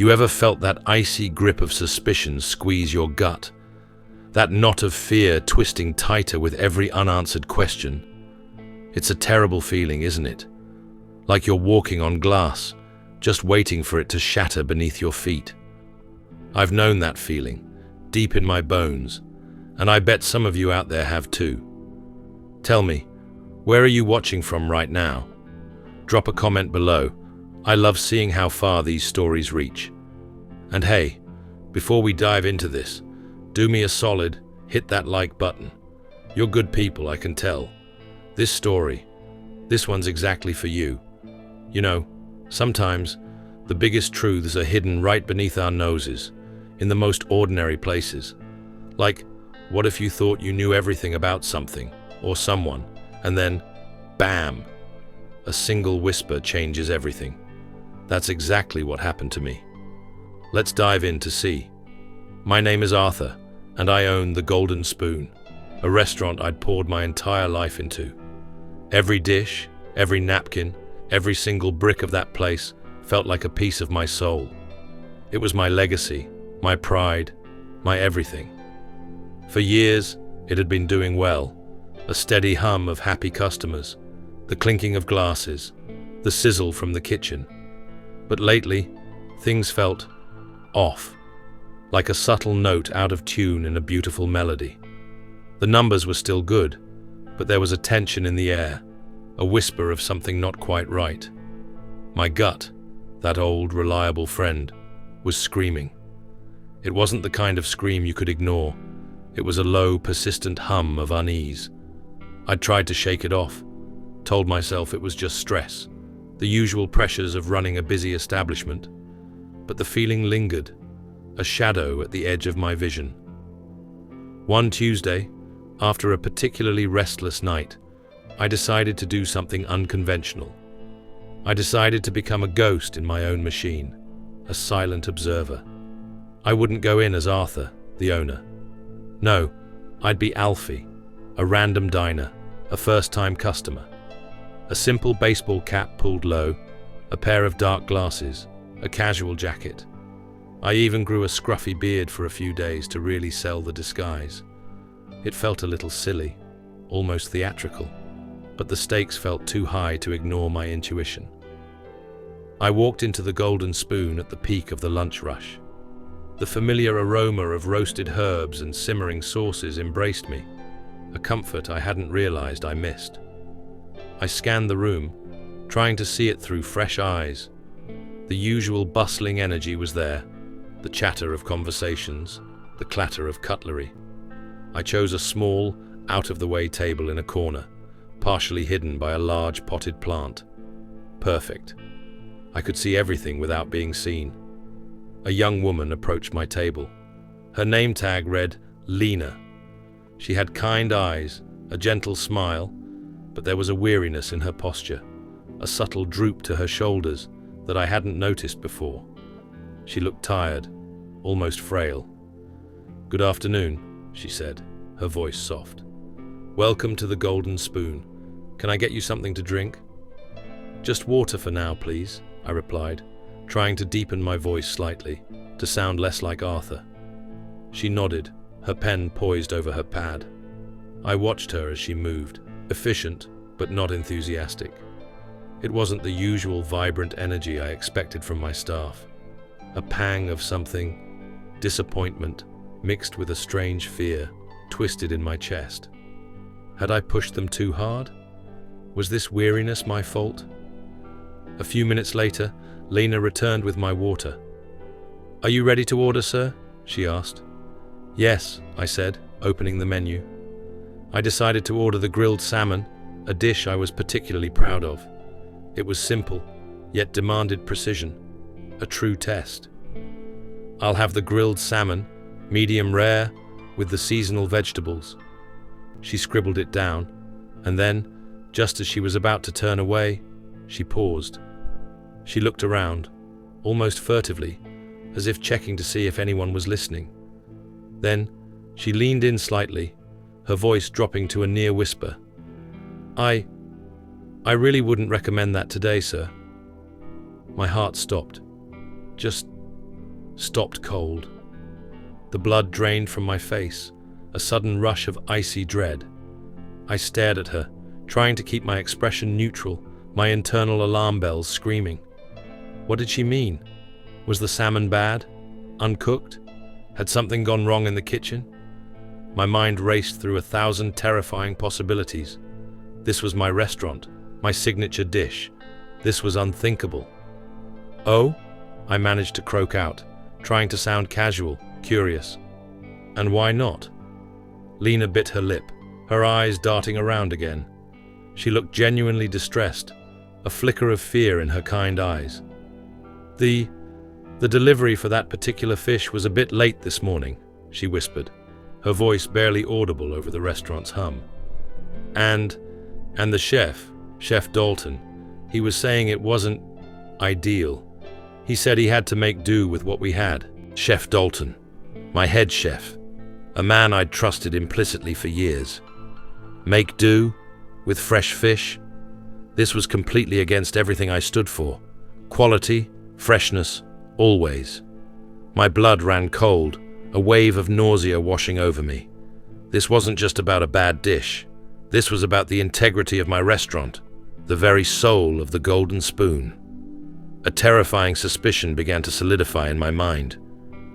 You ever felt that icy grip of suspicion squeeze your gut? That knot of fear twisting tighter with every unanswered question? It's a terrible feeling, isn't it? Like you're walking on glass, just waiting for it to shatter beneath your feet. I've known that feeling, deep in my bones, and I bet some of you out there have too. Tell me, where are you watching from right now? Drop a comment below. I love seeing how far these stories reach. And hey, before we dive into this, do me a solid, hit that like button. You're good people, I can tell. This story, this one's exactly for you. You know, sometimes the biggest truths are hidden right beneath our noses, in the most ordinary places. Like, what if you thought you knew everything about something or someone, and then, bam, a single whisper changes everything. That's exactly what happened to me. Let's dive in to see. My name is Arthur, and I own the Golden Spoon, a restaurant I'd poured my entire life into. Every dish, every napkin, every single brick of that place felt like a piece of my soul. It was my legacy, my pride, my everything. For years, it had been doing well, a steady hum of happy customers, the clinking of glasses, the sizzle from the kitchen. But lately, things felt off, like a subtle note out of tune in a beautiful melody. The numbers were still good, but there was a tension in the air, a whisper of something not quite right. My gut, that old, reliable friend, was screaming. It wasn't the kind of scream you could ignore. It was a low, persistent hum of unease. I'd tried to shake it off, told myself it was just stress, the usual pressures of running a busy establishment, but the feeling lingered, a shadow at the edge of my vision. One Tuesday, after a particularly restless night, I decided to do something unconventional. I decided to become a ghost in my own machine, a silent observer. I wouldn't go in as Arthur, the owner. No, I'd be Alfie, a random diner, a first-time customer. A simple baseball cap pulled low, a pair of dark glasses, a casual jacket. I even grew a scruffy beard for a few days to really sell the disguise. It felt a little silly, almost theatrical, but the stakes felt too high to ignore my intuition. I walked into the Golden Spoon at the peak of the lunch rush. The familiar aroma of roasted herbs and simmering sauces embraced me, a comfort I hadn't realized I missed. I scanned the room, trying to see it through fresh eyes. The usual bustling energy was there, the chatter of conversations, the clatter of cutlery. I chose a small, out-of-the-way table in a corner, partially hidden by a large potted plant. Perfect. I could see everything without being seen. A young woman approached my table. Her name tag read Lena. She had kind eyes, a gentle smile, but there was a weariness in her posture, a subtle droop to her shoulders that I hadn't noticed before. She looked tired, almost frail. "Good afternoon," she said, her voice soft. "Welcome to the Golden Spoon. Can I get you something to drink?" "Just water for now, please," I replied, trying to deepen my voice slightly, to sound less like Arthur. She nodded, her pen poised over her pad. I watched her as she moved, efficient but not enthusiastic. It wasn't the usual vibrant energy I expected from my staff. A pang of something, disappointment, mixed with a strange fear, twisted in my chest. Had I pushed them too hard? Was this weariness my fault? A few minutes later, Lena returned with my water. "Are you ready to order, sir?" she asked. "Yes," I said, opening the menu. I decided to order the grilled salmon, a dish I was particularly proud of. It was simple, yet demanded precision, a true test. "I'll have the grilled salmon, medium rare, with the seasonal vegetables." She scribbled it down, and then, just as she was about to turn away, she paused. She looked around, almost furtively, as if checking to see if anyone was listening. Then, she leaned in slightly, her voice dropping to a near whisper. I really wouldn't recommend that today, sir." My heart stopped. Just stopped cold. The blood drained from my face, a sudden rush of icy dread. I stared at her, trying to keep my expression neutral, my internal alarm bells screaming. What did she mean? Was the salmon bad? Uncooked? Had something gone wrong in the kitchen? My mind raced through 1,000 terrifying possibilities. This was my restaurant, my signature dish. This was unthinkable. "Oh?" I managed to croak out, trying to sound casual, curious. "And why not?" Lena bit her lip, her eyes darting around again. She looked genuinely distressed, a flicker of fear in her kind eyes. The delivery for that particular fish was a bit late this morning," she whispered, her voice barely audible over the restaurant's hum. And the Chef Dalton, he was saying it wasn't ideal. He said he had to make do with what we had. Chef Dalton, my head chef, a man I'd trusted implicitly for years. Make do with fresh fish? This was completely against everything I stood for. Quality, freshness, always. My blood ran cold, a wave of nausea washing over me. This wasn't just about a bad dish. This was about the integrity of my restaurant, the very soul of the Golden Spoon. A terrifying suspicion began to solidify in my mind.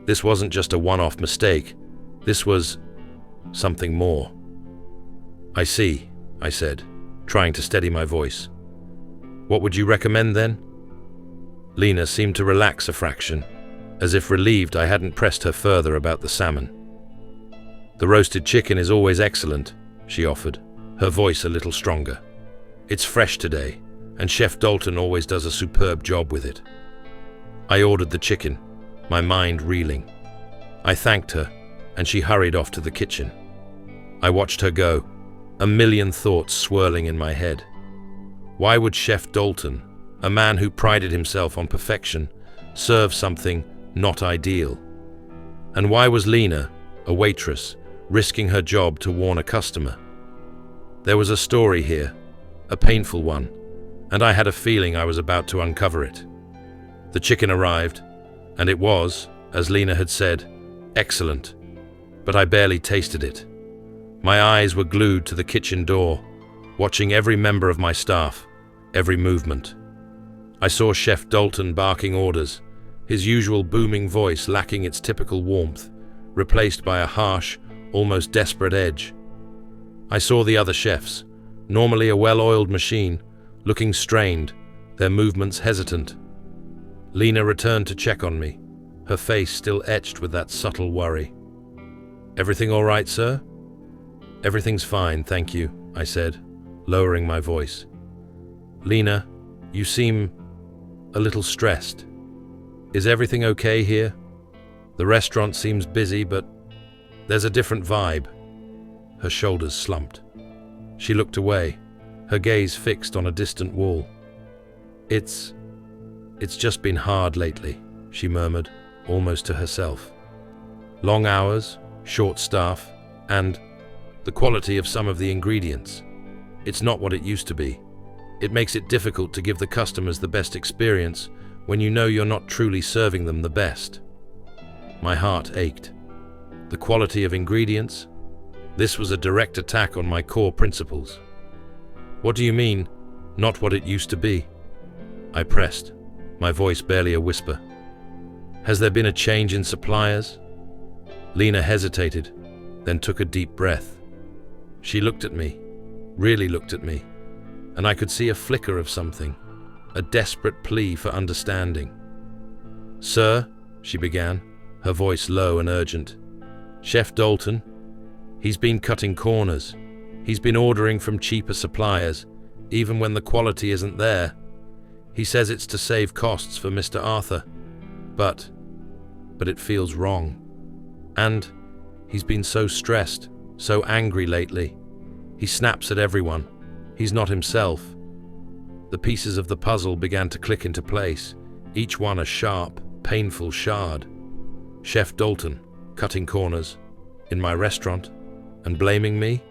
This wasn't just a one-off mistake. This was something more. "I see," I said, trying to steady my voice. "What would you recommend then?" Lena seemed to relax a fraction, as if relieved I hadn't pressed her further about the salmon. "The roasted chicken is always excellent," she offered, her voice a little stronger. "It's fresh today, and Chef Dalton always does a superb job with it." I ordered the chicken, my mind reeling. I thanked her, and she hurried off to the kitchen. I watched her go, a million thoughts swirling in my head. Why would Chef Dalton, a man who prided himself on perfection, serve something not ideal? And why was Lena, a waitress, risking her job to warn a customer? There was a story here, a painful one, and I had a feeling I was about to uncover it. The chicken arrived, and it was, as Lena had said, excellent, but I barely tasted it. My eyes were glued to the kitchen door, watching every member of my staff, every movement. I saw Chef Dalton barking orders, his usual booming voice lacking its typical warmth, replaced by a harsh, almost desperate edge. I saw the other chefs, normally a well-oiled machine, looking strained, their movements hesitant. Lena returned to check on me, her face still etched with that subtle worry. "Everything all right, sir?" "Everything's fine, thank you," I said, lowering my voice. "Lena, you seem a little stressed. Is everything okay here? The restaurant seems busy, but there's a different vibe." Her shoulders slumped. She looked away, her gaze fixed on a distant wall. It's just been hard lately," she murmured, almost to herself. "Long hours, short staff, and the quality of some of the ingredients. It's not what it used to be. It makes it difficult to give the customers the best experience when you know you're not truly serving them the best." My heart ached. The quality of ingredients? This was a direct attack on my core principles. "What do you mean, not what it used to be?" I pressed, my voice barely a whisper. "Has there been a change in suppliers?" Lena hesitated, then took a deep breath. She looked at me, really looked at me, and I could see a flicker of something, a desperate plea for understanding. "Sir," she began, her voice low and urgent, "Chef Dalton, he's been cutting corners. He's been ordering from cheaper suppliers, even when the quality isn't there. He says it's to save costs for Mr. Arthur, but it feels wrong. And he's been so stressed, so angry lately. He snaps at everyone. He's not himself." The pieces of the puzzle began to click into place, each one a sharp, painful shard. Chef Dalton, cutting corners, in my restaurant, and blaming me?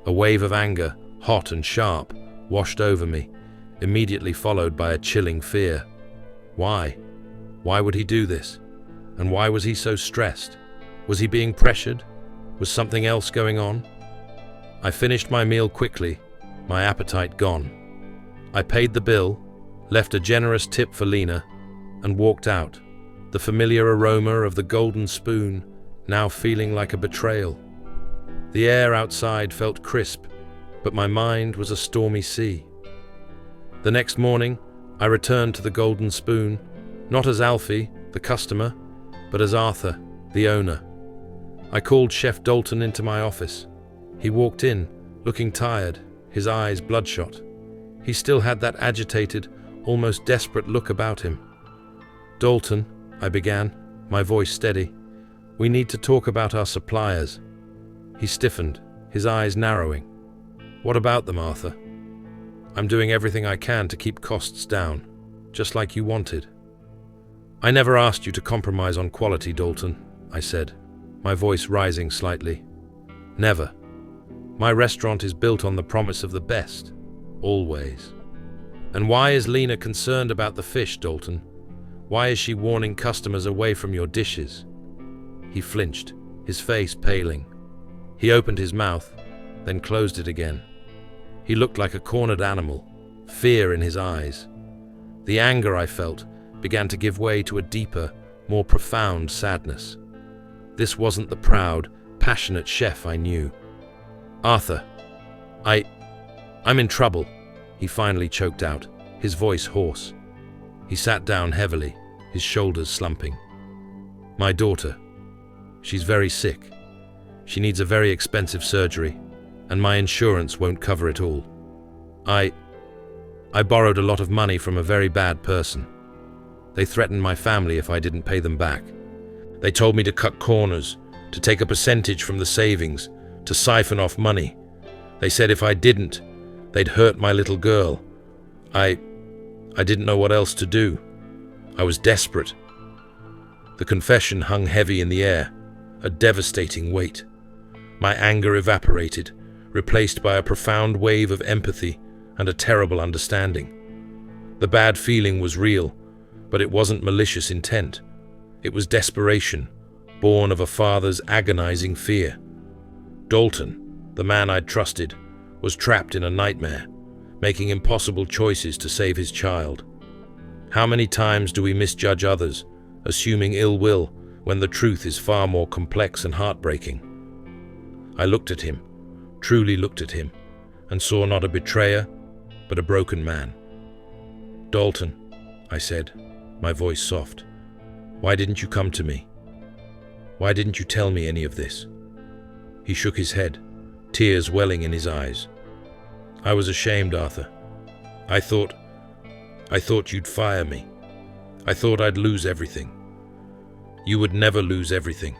A wave of anger, hot and sharp, washed over me, immediately followed by a chilling fear. Why? Why would he do this? And why was he so stressed? Was he being pressured? Was something else going on? I finished my meal quickly, my appetite gone. I paid the bill, left a generous tip for Lena, and walked out, the familiar aroma of the golden spoon now feeling like a betrayal. The air outside felt crisp, but my mind was a stormy sea. The next morning, I returned to the Golden Spoon, not as Alfie, the customer, but as Arthur, the owner. I called Chef Dalton into my office. He walked in, looking tired, his eyes bloodshot. He still had that agitated, almost desperate look about him. "Dalton," I began, my voice steady, "we need to talk about our suppliers." He stiffened, his eyes narrowing. "What about them, Arthur?" "I'm doing everything I can to keep costs down, just like you wanted." "I never asked you to compromise on quality, Dalton," I said, my voice rising slightly. "Never. My restaurant is built on the promise of the best, always." "And why is Lena concerned about the fish, Dalton? Why is she warning customers away from your dishes?" He flinched, his face paling. He opened his mouth, then closed it again. He looked like a cornered animal, fear in his eyes. The anger I felt began to give way to a deeper, more profound sadness. This wasn't the proud, passionate chef I knew. "Arthur, I'm in trouble," he finally choked out, his voice hoarse. He sat down heavily, his shoulders slumping. "My daughter. She's very sick. She needs a very expensive surgery, and my insurance won't cover it all. I borrowed a lot of money from a very bad person. They threatened my family if I didn't pay them back. They told me to cut corners, to take a percentage from the savings, to siphon off money. They said if I didn't, they'd hurt my little girl. I didn't know what else to do. I was desperate." The confession hung heavy in the air, a devastating weight. My anger evaporated, replaced by a profound wave of empathy and a terrible understanding. The bad feeling was real, but it wasn't malicious intent. It was desperation, born of a father's agonizing fear. Dalton, the man I'd trusted, was trapped in a nightmare, making impossible choices to save his child. How many times do we misjudge others, assuming ill will when the truth is far more complex and heartbreaking? I looked at him, truly looked at him, and saw not a betrayer, but a broken man. "Dalton," I said, my voice soft, "why didn't you come to me? Why didn't you tell me any of this?" He shook his head, tears welling in his eyes. "I was ashamed, Arthur. I thought you'd fire me. I thought I'd lose everything." "You would never lose everything,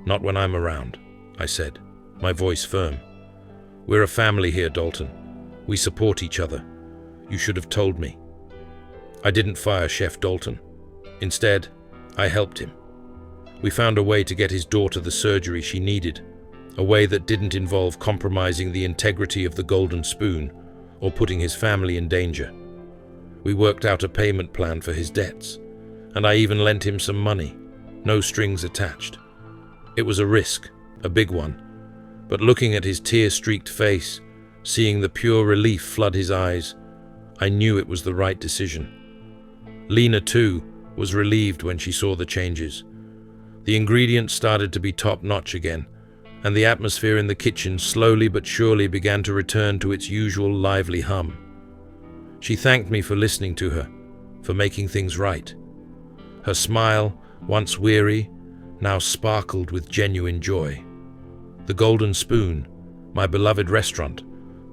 not when I'm around," I said, my voice firm. "We're a family here, Dalton. We support each other. You should have told me." I didn't fire Chef Dalton. Instead, I helped him. We found a way to get his daughter the surgery she needed, a way that didn't involve compromising the integrity of the Golden Spoon or putting his family in danger. We worked out a payment plan for his debts, and I even lent him some money, no strings attached. It was a risk, a big one, but looking at his tear-streaked face, seeing the pure relief flood his eyes, I knew it was the right decision. Lena, too, was relieved when she saw the changes. The ingredients started to be top-notch again, and the atmosphere in the kitchen slowly but surely began to return to its usual lively hum. She thanked me for listening to her, for making things right. Her smile, once weary, now sparkled with genuine joy. The Golden Spoon, my beloved restaurant,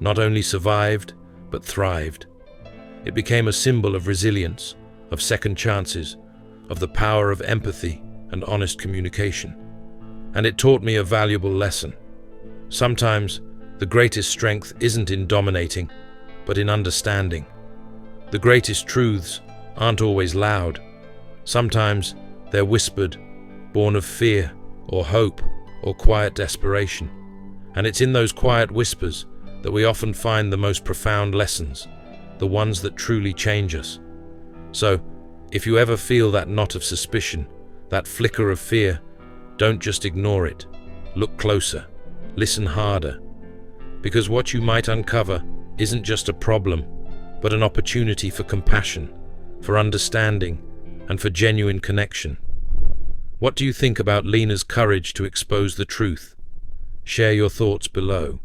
not only survived, but thrived. It became a symbol of resilience, of second chances, of the power of empathy and honest communication. And it taught me a valuable lesson. Sometimes, the greatest strength isn't in dominating, but in understanding. The greatest truths aren't always loud. Sometimes they're whispered, born of fear or hope or quiet desperation. And it's in those quiet whispers that we often find the most profound lessons, the ones that truly change us. So, if you ever feel that knot of suspicion, That flicker of fear, don't just ignore it. Look closer, listen harder, because what you might uncover isn't just a problem, but an opportunity for compassion, for understanding, and for genuine connection. What do you think about Lena's courage to expose the truth? Share your thoughts below.